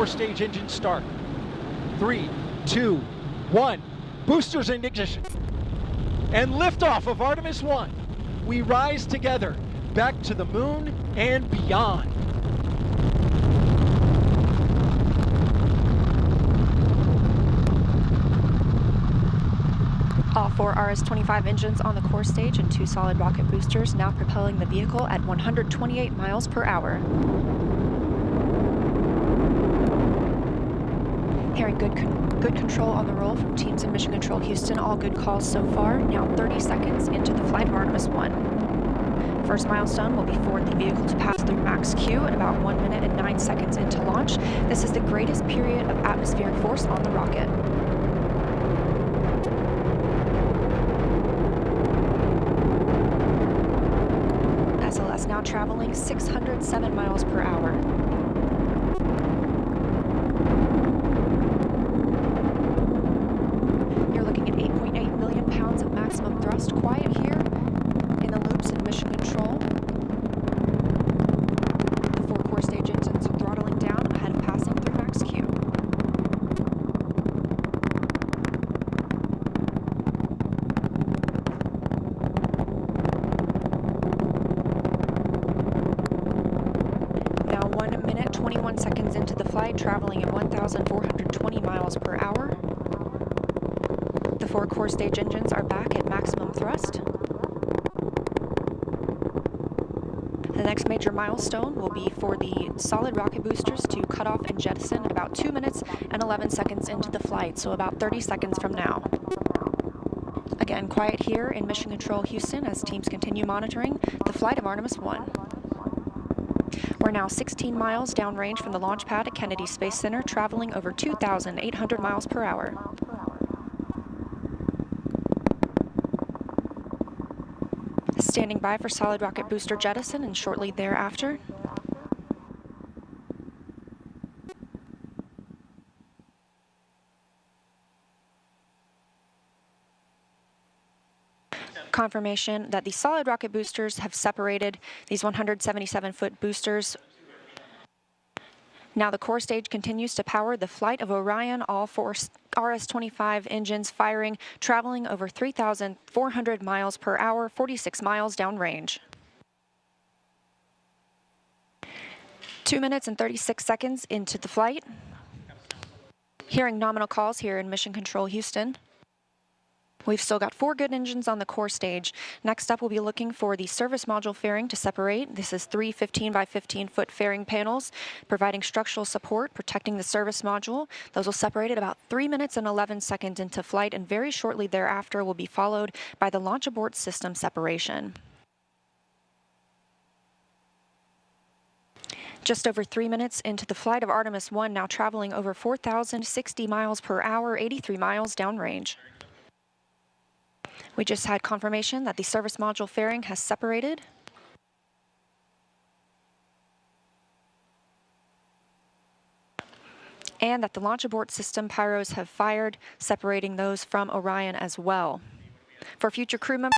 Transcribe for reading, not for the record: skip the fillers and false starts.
core stage engines start. 3, 2, 1. Boosters in ignition. And liftoff of Artemis 1. We rise together back to the moon and beyond. All 4 RS-25 engines on the core stage and 2 solid rocket boosters now propelling the vehicle at 128 miles per hour. Hearing good control on the roll from teams in Mission Control Houston. All good calls so far. Now 30 seconds into the flight of Artemis 1. First milestone will be for the vehicle to pass through max Q at about 1 minute and 9 seconds into launch. This is the greatest period of atmospheric force on the rocket. SLS now traveling 607 miles per hour. You're looking at 8.8 million pounds of maximum thrust. Quiet here in the loops in Mission Control. The 4 core stage engines throttling down ahead of passing through max Q. Now 1 minute, 21 seconds into the flight, traveling at 1,420 miles per hour. The 4 core stage engines are back at maximum thrust. The next major milestone will be for the solid rocket boosters to cut off and jettison at about 2 minutes and 11 seconds into the flight, so about 30 seconds from now. Again, quiet here in Mission Control Houston as teams continue monitoring the flight of Artemis 1. We're now 16 miles downrange from the launch pad at Kennedy Space Center, traveling over 2,800 miles per hour. Standing by for solid rocket booster jettison and shortly thereafter. Confirmation that the solid rocket boosters have separated these 177-foot boosters. Now the core stage continues to power the flight of Orion, all 4 RS-25 engines firing, traveling over 3,400 miles per hour, 46 miles downrange. 2 minutes and 36 seconds into the flight. Hearing nominal calls here in Mission Control Houston. We've still got 4 good engines on the core stage. Next up, we'll be looking for the service module fairing to separate. This is 3 15 by 15-foot fairing panels, providing structural support, protecting the service module. Those will separate at about 3 minutes and 11 seconds into flight, and very shortly thereafter will be followed by the launch abort system separation. Just over 3 minutes into the flight of Artemis 1, now traveling over 4,060 miles per hour, 83 miles downrange. We just had confirmation that the service module fairing has separated. And that the launch abort system pyros have fired, separating those from Orion as well. For future crew members,